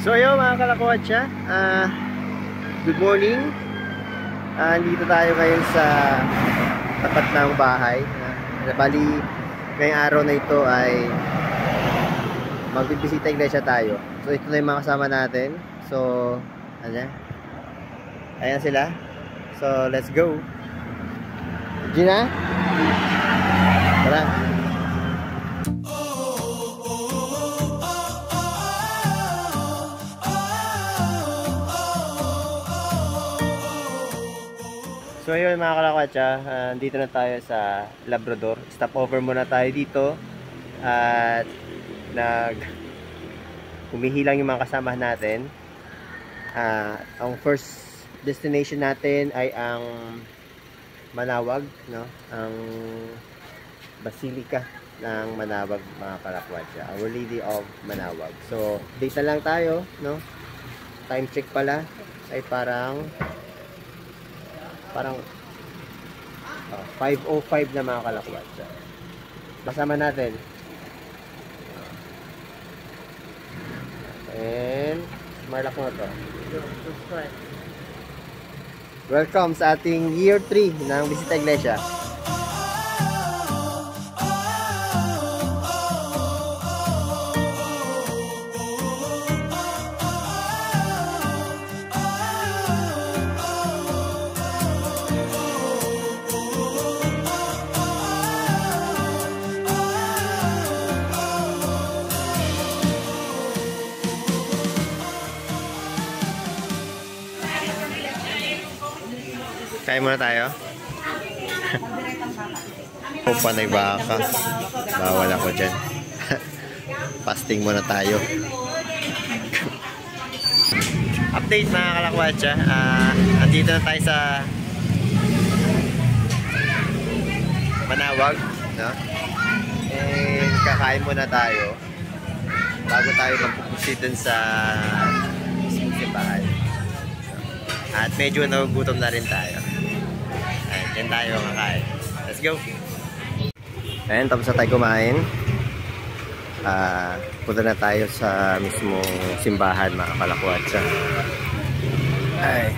So ayun mga kalakwatsa, good morning. Dito tayo ngayon sa tapat ng bahay. Bali, ngayong araw na ito ay magbibisita iglesia tayo. So ito na yung mga kasama natin. So, ayan sila. So let's go. Gina? Tara. So ayun mga kalakwatsa, dito na tayo sa Labrador. Stop over muna tayo dito. At humihilang yung mga kasama natin. Ang first destination natin ay ang Manawag, no? Ang Basilica ng Manawag mga kalakwatsa. Our Lady of Manawag. So dito lang tayo, no? Time check pala ay parang 5:05 na mga kalakwatsa. Kasama natin. And marlak mo to. Welcome sa ating year 3 ng Bisita Iglesia. Kain muna tayo. Panay baka. Bawal ako dyan. Fasting muna tayo. Update mga kalakwatsa. Andito na tayo sa Manawag, no? And kakain muna tayo bago tayo magpupusit dun sa simbahan. At medyo nagugutom na rin tayo. Ayan, dyan tayo kakain. Let's go! Ayan, tapos na tayo kumain. Punta na tayo sa mismong simbahan mga kalakwatsa. Ay.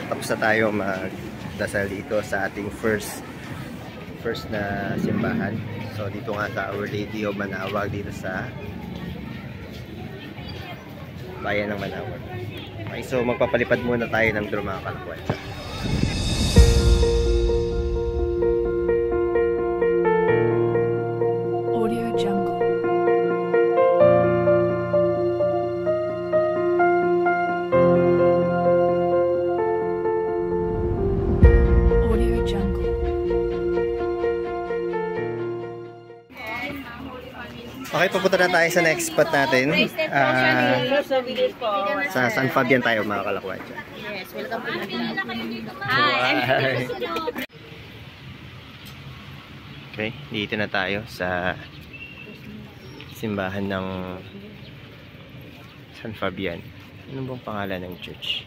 Tapos na tayo magdasal dito sa ating first na simbahan. So dito nga sa Our Lady of Manawag, dito sa bayan ng Manawag. Okay, so magpapalipad muna tayo ng drone mga kalakwatsa. Okay, pupunta na tayo sa next spot natin. Sa San Fabian tayo mga kalakwatsa. Yes, welcome to Okay, dito na tayo sa simbahan ng San Fabian. Ano bang pangalan ng church?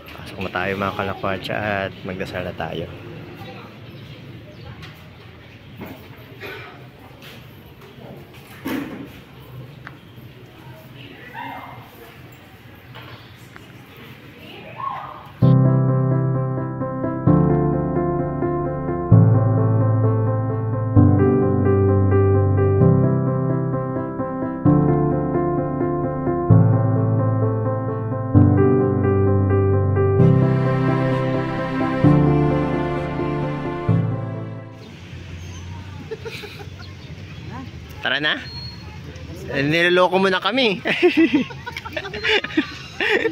Pasok na tayo mga kalakwatsa at magdasal na tayo. Tara na. Niloloko mo na kami. Hindi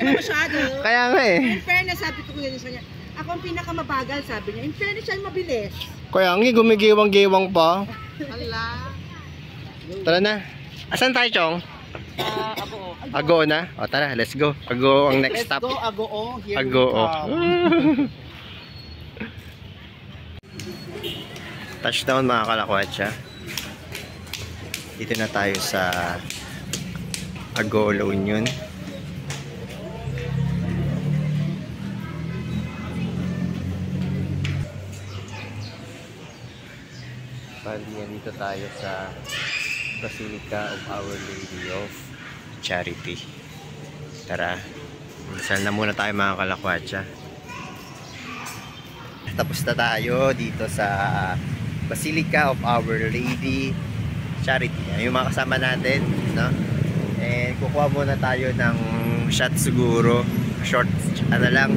na masyado. Kaya nga eh. In fairness, sabi ko ngayon sa kanya, ako ang pinakamabagal, sabi niya. In fairness, siya mabilis. Kaya nga, gumigiwang-giwang pa. Hala. Tara na. Asan tayo, Chong? Agoo. Agoo na? O tara, let's go. Agoo ang next stop. Let's go, Agoo. Here Agoo. we come. Touchdown mga kalakwatsa. Dito na tayo sa Agoo La Union. Bali, dito tayo sa Basilica of Our Lady of Charity. Tara, minsan na muna tayo mga kalakwatsa. Tapos na tayo dito sa Basilica of Our Lady Charity. Yung mga kasama natin, no? And kukuha muna tayo ng shot siguro. Short, ano lang,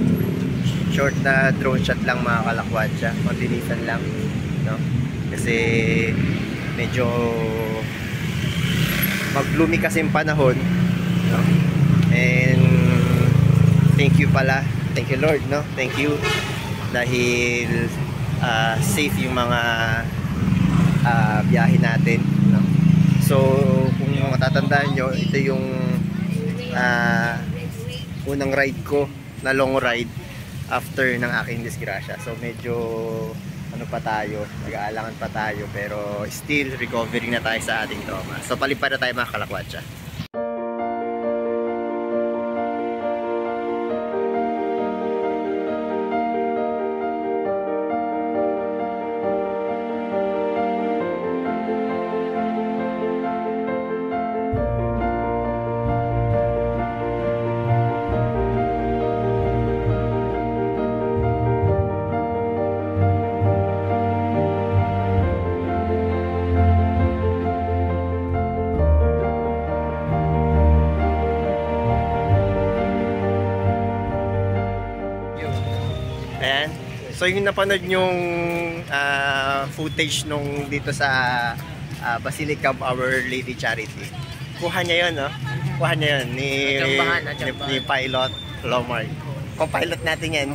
short na drone shot lang mga kalakwatsa. Mabilisan lang, no? Kasi medyo maglumi kasi yung panahon, no? And thank you pala, thank you Lord, no? Thank you dahil safe yung mga biyahe natin, no? So kung matatandaan nyo, ito yung unang ride ko na long ride after ng aking disgrasya. So medyo ano pa tayo, nag-aalangan pa tayo, pero still recovering na tayo sa ating trauma. So palipad na tayo mga kalakwatsa. Ayan. So yung napanood yung footage nung dito sa Basilica of Our Lady Charity. Kuha niya yun, no? Kuha niya yun ni Pilot Lomar. Kung-pilot natin yan.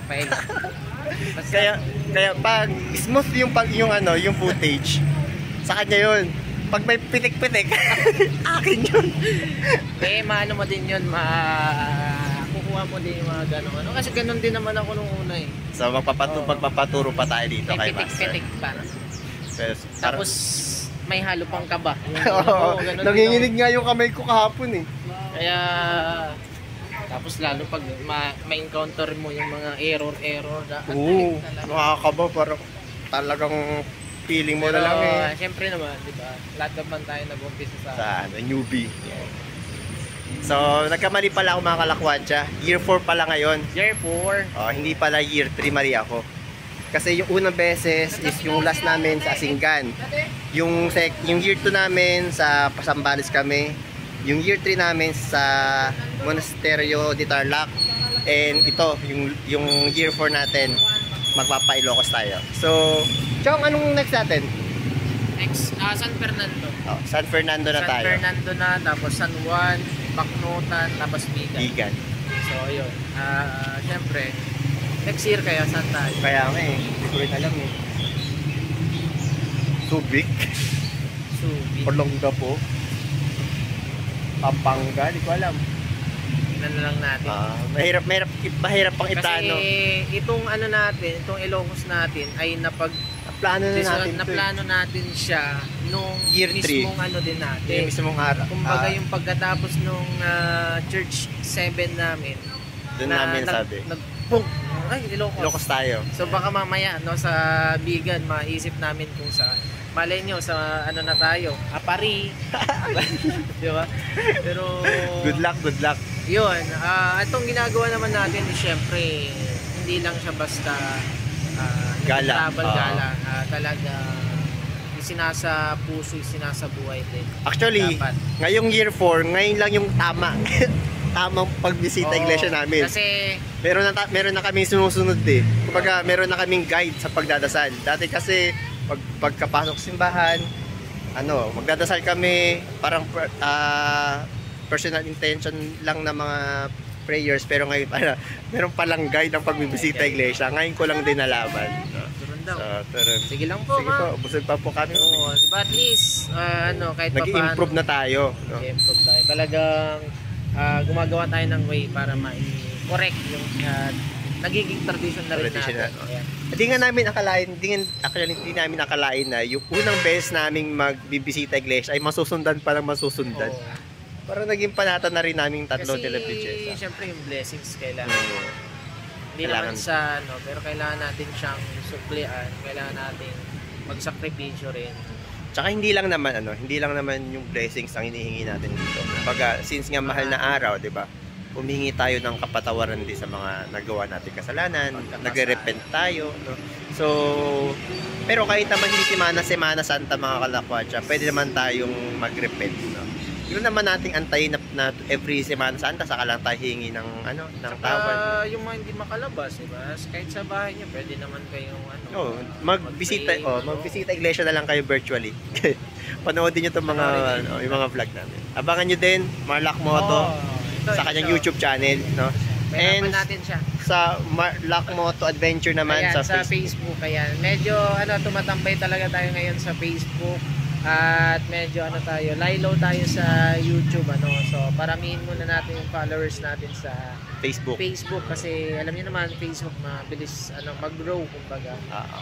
kaya pag smooth yung yung footage, sa kanya yun. Pag may pitik-pitik, akin yun. Maano mo din yun, kukuha mo din yung mga gano'n. Ano? Kasi gano'n din naman ako nung una eh. So magpapaturo pa tayo dito May kay Master. pitik-pitik pa. Pero, Tapos may halo pang kaba. Oo, nanginginig nga yung kamay ko kahapon eh. Kaya tapos lalo pag ma-encounter mo yung mga error Oo, nakakaba, parang talagang feeling mo na lang eh. Siyempre naman, di ba? Lahat naman tayo nag-umpisa Sa newbie. So, nagkamali pala ako mga kalakwatsa. Year 4 pala ngayon. Year 4. Oh, hindi pala year 3 mali ako. Kasi yung unang beses is yung last namin sa Asinggan. Yung year 2 namin sa Pasambales kami. Yung year 3 namin sa Monasterio de Tarlac. And ito, yung year 4 natin, magpapa-Ilocos tayo. So, Chong, anong next natin? Next, San Fernando. Oh, San Fernando na tayo. San Fernando na, tapos San Juan, Bacnotan, tapos Bigan. Bigan. So, yun. Siyempre, next year kaya saan tayo? Kaya nga eh, hindi ko rin alam eh. Subic, Subic. Olongapo, Pampanga, di ko alam. Tignan na lang natin. Mahirap pang iplano. Kasi itong ano natin, itong Ilocos natin ay Plano na natin naplano natin siya nung Year mismong 3. ano din natin. Yung mismong araw. Kumbaga yung pagkatapos nung church 7 namin. Doon namin sabi. Boom! Ay, Ilocos. Ilocos tayo. So baka mamaya no, sa Bigan maisip namin kung saan. Malay nyo sa ano na tayo, Apari. Di ba? Pero Good luck. yun, itong ginagawa naman natin is syempre hindi lang siya basta Gala. travel gala. Talaga sinasa puso, sinasa buhay din. Actually, Dapat. ngayong year 4, ngayon lang yung tamang pagbisita Oo, iglesia namin. Kasi Meron na kaming sinusunod eh. Kumbaga, meron na kaming guide sa pagdadasal. Dati kasi pagkapasok simbahan, magdadasal kami, parang personal intention lang na mga prayers, pero ngayon meron palang guide ng pagbibisita iglesia. Ngayon ko lang din nalaman. pero daw. So, tara. Sige lang po, Sige po, ma. busog pa po kami. Oo, diba at least, kahit pa Nag-i-improve na tayo. No? Nag-improve tayo. Talagang gumagawa tayo ng way para ma-correct yung nagiging tradition na rin Tradition natin. na. Ayan. Hindi nga namin akalain, hindi namin akalain na yung unang beses naming magbibisita iglesia ay masusundan pa ng masusundan. Oo. Parang naging panata na rin naming tatlong Kasi, telepiches. syempre yung blessings kailangan. Hindi Kailangan. naman sa pero kailangan natin siyang suklian, kailangan natin magsakripisyo rin. Tsaka hindi lang naman yung blessings ang hinihingi natin dito. Kumbaga, since nga mahal na araw, 'di ba? Humingi tayo ng kapatawaran din sa mga nagawa nating kasalanan, nagre-repent tayo, no? So, pero kahit naman hindi Semana Santa mga kalakwatsa, pwede naman tayong mag-repent, no? Yun naman nating antayin na every Semana Santa saka lang tayo hingi ng ng tawad. Yung mga hindi makalabas, diba? Kahit sa bahay niyo, pwede naman kayong Magbisita iglesia na lang kayo virtually. Panoodin niyo tong mga yung mga vlog namin. Abangan niyo din Marlac Moto sa kanyang YouTube channel, no? And natin siya. Sa Marlac Moto Adventure naman Ayan, sa Facebook. Ayan. Medyo tumatambay talaga tayo ngayon sa Facebook. At medyo laylow tayo sa YouTube, So, paramihin muna natin yung followers natin sa Facebook. Kasi alam niyo naman, Facebook mabilis mag-grow kumbaga.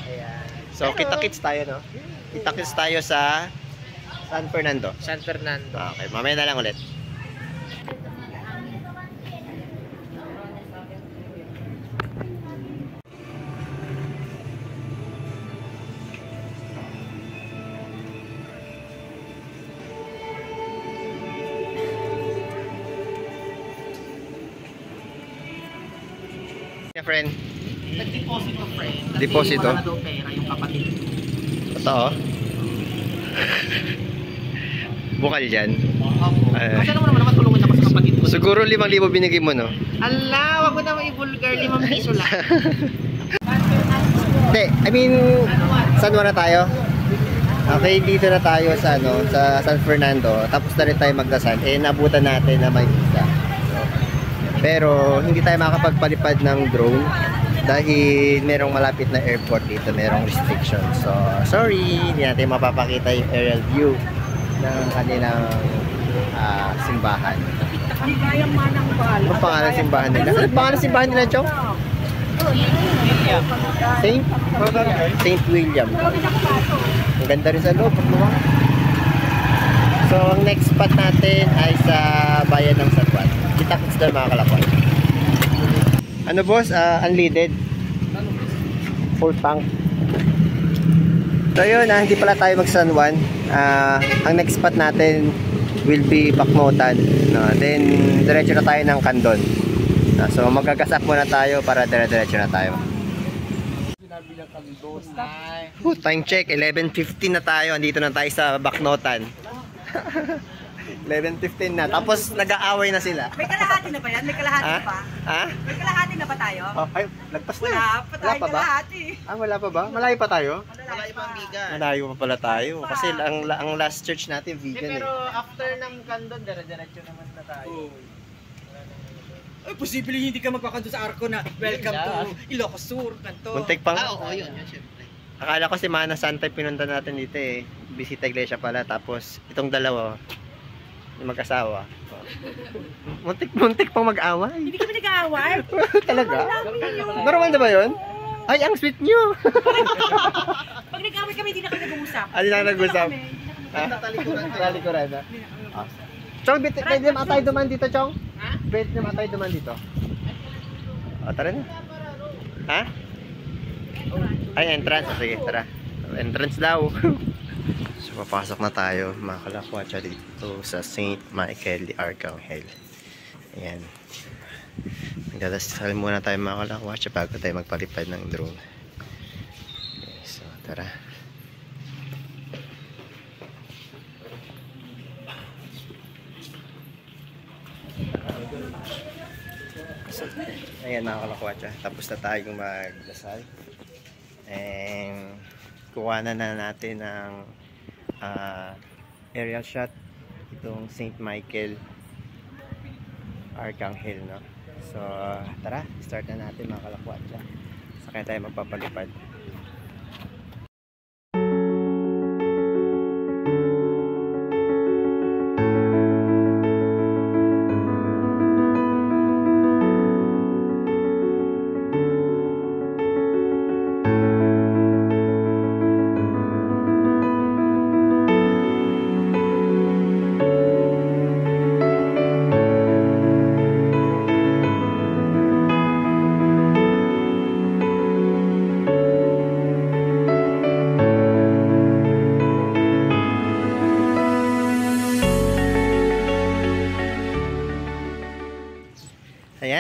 Ayan. So, kita-kits tayo, no? Kita-kits tayo sa San Fernando. San Fernando. Okay, mamaya na lang ulit. Yeah, friend. Nag-deposito, friend. Deposito? Wala na daw pera yung kapatid. Totoo? Bukal dyan. Kasi alam mo naman tulungan ako sa kapatid ko. Siguro 5,000 binigay mo, no? Ala, wag mo na i-vulgar, 5 piso lang. Hindi, I mean, saan na tayo? Okay, dito na tayo sa sa San Fernando. Tapos na rin tayo magdasal. Nabutan natin na may visa. Pero hindi tayo makakapagpalipad ng drone dahil merong malapit na airport dito, merong restriction. So, sorry, hindi natin mapapakita yung aerial view ng kanilang simbahan. Kaligayang manang bahala. Ano pangalan ng simbahan nila? Ano pangalan ng simbahan nila, Chong? Saint William. Ang ganda rin sa loob. So, ang next spot natin ay sa bayan ng San Juan. Kita-kits na mga kalakwan. Ano boss? Unleaded? Full tank. So yun, hindi pala tayo mag San Juan. Ang next spot natin will be Bacnotan. Then, diretso na tayo ng Candon. So, magagasap muna tayo para dire-diretso na tayo. Time check, 11:15 na tayo. Andito na tayo sa Bacnotan. 11:15 na. Tapos nag-aaway na sila. May kalahati na ba yan? May kalahati na ba? Ha? May kalahati na ba tayo? Ay, lagpas na. Wala pa tayo kalahati. Wala pa ba? Malayo pa tayo? Malayo pa. Malayo pa pala tayo. Kasi ang last church natin vegan Pero after ng Candon, dire-diretso naman na tayo. Ay, posible hindi ka magpakando sa arko na welcome to Ilocos Sur, kanto. Muntik pang. Oo, yun syempre. Akala ko si Semana Santa pinunta natin dito Bisita iglesia pala. Tapos itong dalawa, yung mag-asawa. Muntik pang mag-away. Hindi kami nag-aaway. Talaga? Normal na ba yun? Ay, ang sweet nyo! Pag nag-aaway kami, hindi na kami nag-uusap. Hindi na nag-usap? Talikuran na. Chong, pwede naman tayo duman dito, Chong? Pwede naman tayo duman dito. Tara na. Ha? Ay, entrance. Sige, tara. Entrance daw. So, papasok na tayo, mga kalakwatsa, dito sa St. Michael de Arcangel. Ayan. Magdadasal muna tayo, mga kalakwatsa, bago tayo magpalipad ng drone. Okay, so, tara. So, ayan, mga kalakwatsa, tapos na tayong magdasal. And kuha na natin ng aerial shot itong St. Michael Arcangel, no? So tara, start na natin, mga kalakwatsa. Sakay tayo magpapalipad.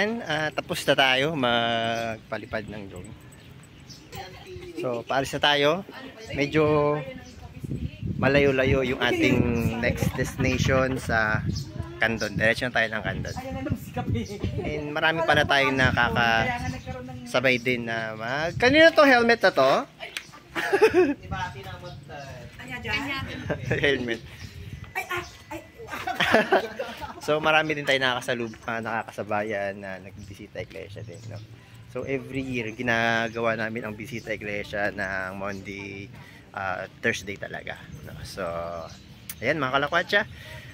Ayan, tapos na tayo magpalipad ng drone. So, paalis na tayo. Medyo malayo-layo yung ating next destination sa Candon. Diretso na tayo ng Candon. And marami pala tayong nakakasabay din na kanina to helmet na to? Helmet. So marami din tayo nakakasabayan na nagbisita iglesia din, no? So every year ginagawa namin ang bisita iglesia ng Monday, Thursday talaga, no? So ayan mga kalakwatsa,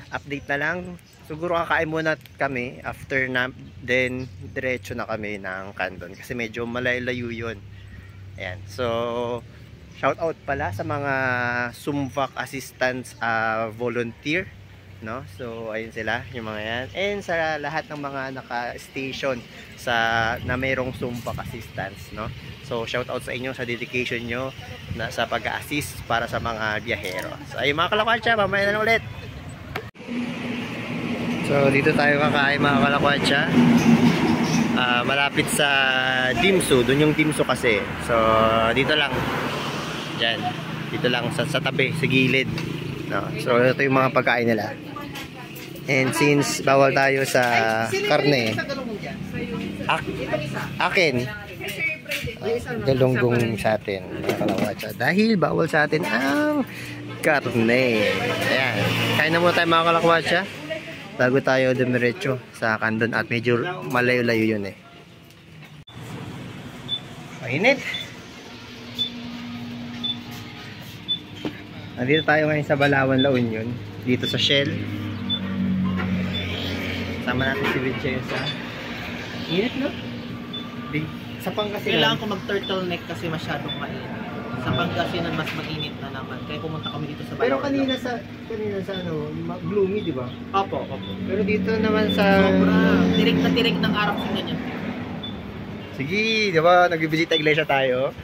update na lang. Siguro kakain muna kami after na, then diretso na kami ng Candon kasi medyo malayo yun. Ayan, so shout out pala sa mga Sumvac assistants volunteer, no? So ayun sila, yung mga yan, and sa lahat ng mga naka-station na mayroong Sumvac assistants, no? So shout out sa inyo sa dedication nyo sa pag-assist para sa mga biyahero. So ayun mga kalakwatsa, mamaya na lang ulit. So dito tayo kakain mga kalakwatsa, malapit sa Dimsu, dun yung Dimsu kasi. So dito lang, dyan, dito lang sa tabi, sa gilid, no? So ito yung mga pagkain nila. And since bawal tayo sa karne, akin galunggong sa atin mga kalawatsa, dahil bawal sa atin ang karne. Ayan, kain na muna tayo mga kalawatsa bago tayo dumiretso sa Candon, at medyo malayo-layo yun eh. Mainit. Nandito tayo ngayon sa Balawan, La Union, dito sa Shell. Sama natin si Vincenza. Init, no? Sa Pangasinan. Kailangan ko mag-turtleneck kasi masyadong mainit. Sa Pangasinan mas mainit na naman. Kaya pumunta kami dito sa Balawan. Pero kanina sa ano, gloomy, di ba? Opo. Pero dito naman sa... Sobra. Tirik na tirik ng araw sa ganyan. Sige, di ba? Nagbibisita iglesia tayo.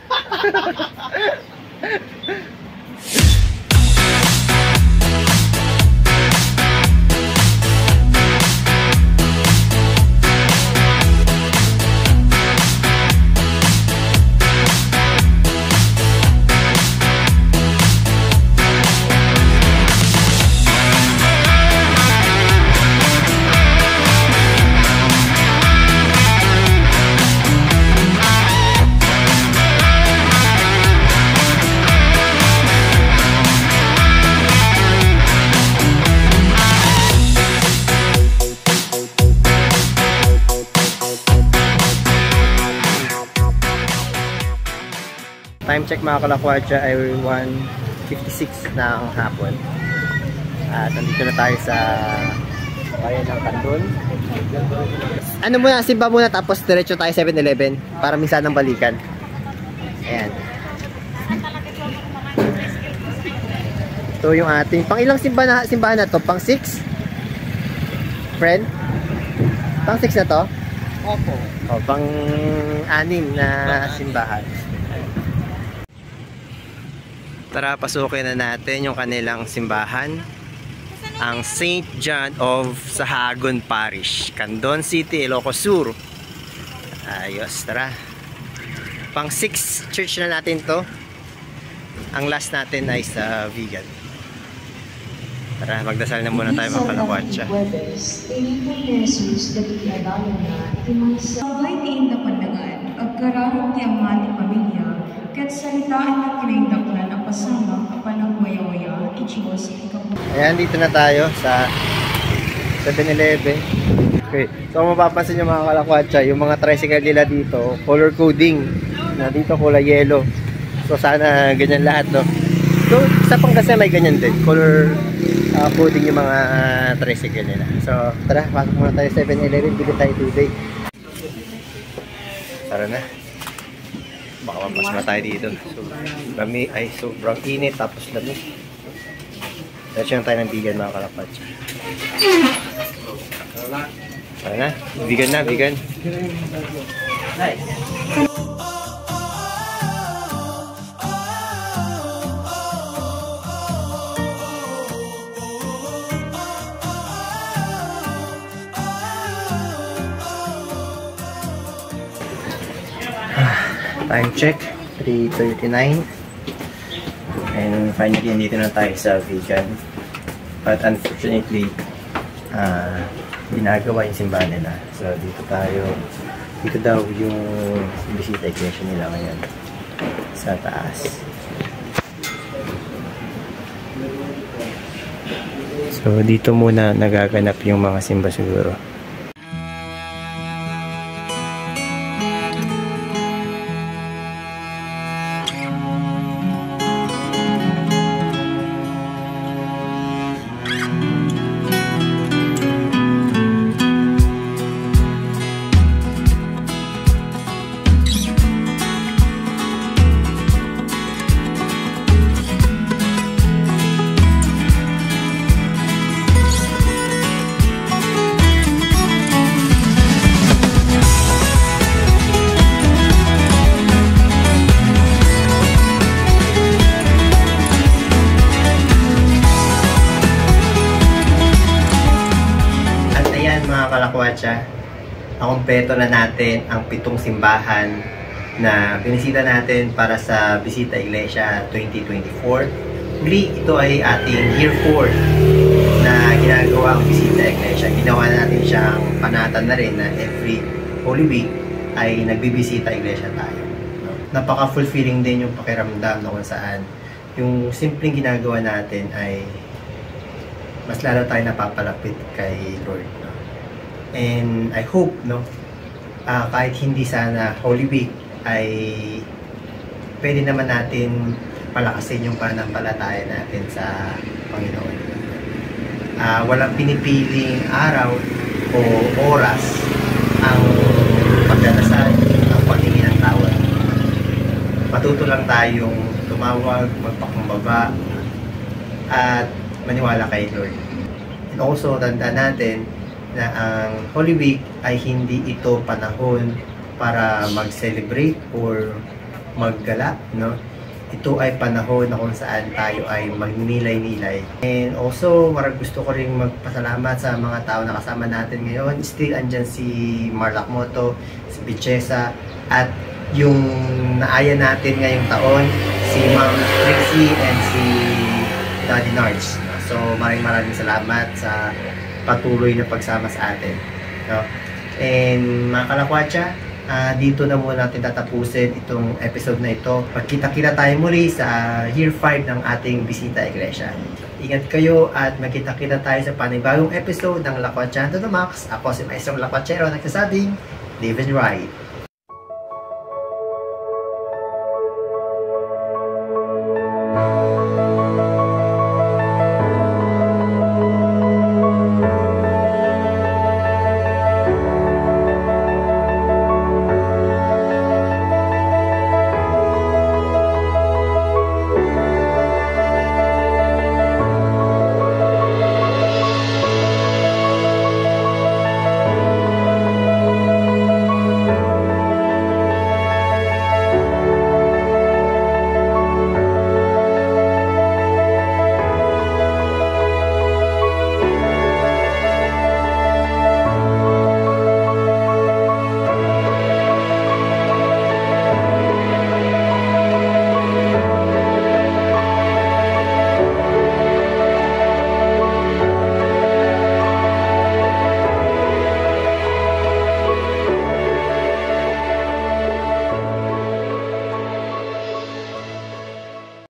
Time check mga kalakwadya ay 1:56 na ang hapon. At nandito na tayo sa bayan ng Candon. Ano muna, simba muna tapos diretso tayo 7-Eleven para minsan ng balikan. Ayan. Ito yung ating pang ilang simbahan na to? Pang 6? Friend? Pang 6 na to? Opo. O, pang 6 na simbahan. Tara, pasukin na natin yung kanilang simbahan, ang St. John of Sahagun Parish, Candon City, Ilocos Sur. Ayos, tara. Pang 6 church na natin to. Ang last natin ay sa vegan. Tara, magdasal na muna tayo mga kalakwatsa. Sabay tiin na pandangan, agkararong ti amati pamilya, kat salitaan na kinaindaklan ang pasama kapan ng waya-waya, ichiyos ikaw. Ayan, dito na tayo sa 7-Eleven. Okay, so mapapansin nyo mga kalakwatsa, yung mga tricycle nila dito, color coding. Na dito kulay yellow. So sana ganyan lahat, no? So sa Pangasinan may ganyan din, color coding yung mga tricycle nila. So tara, pasok muna tayo 7-Eleven, bili tayo today. Tara na. Baka mapas na tayo dito. Sobrang init tapos lamig. Diretso na tayo ng vegan mga kalapatsa. Tara na, vegan na, vegan. Nice. Time check, 3:39. And finally, nandito na tayo sa vegan. But unfortunately, ginagawa yung simbahan nila. So, dito daw yung bisita iglesia nila ngayon. Sa taas. So, dito muna nagaganap yung mga simba siguro. Kalakwatsa, nakumpleto na natin ang 7 simbahan na binisita natin para sa Bisita Iglesia 2024. Muli, ito ay ating year 4 na ginagawa ang Bisita Iglesia. Ginawa natin siyang panatan na rin na every Holy Week ay nagbibisita Iglesia tayo. Napaka-fulfilling din yung pakiramdam na kung saan yung simpleng ginagawa natin ay mas lalo tayo napapalapit kay Lord. And I hope, kahit hindi sana Holy Week, ay pwede naman natin palakasin yung pananampalataya natin sa Panginoon. Walang pinipiling araw o oras ang pagdadasal, ang paghingi ng tawad. Matuto lang tayong tumawag, magpakumbaba, at maniwala kay Lord. And also, tandaan natin na ang Holy Week ay hindi ito panahon para mag-celebrate or maggala, Ito ay panahon na kung saan tayo ay magnilay-nilay. And also, gusto ko rin magpasalamat sa mga tao na kasama natin ngayon. Still, andyan si Marlac Moto, si Bichesa, at yung naaya natin ngayong taon, si Ma'am Trixie and si Daddy Nards. So, maraming salamat sa patuloy na pagsama sa atin. And mga Kalakwatsa, dito na muna natin tatapusin itong episode na ito. Magkita-kita tayo muli sa year 5 ng ating Bisita Iglesia. Ingat kayo at magkita-kita tayo sa panibagong episode ng Lakwatsando to Max. Ako si Maestrong Lakwatsero, nagsasabing, live and ride.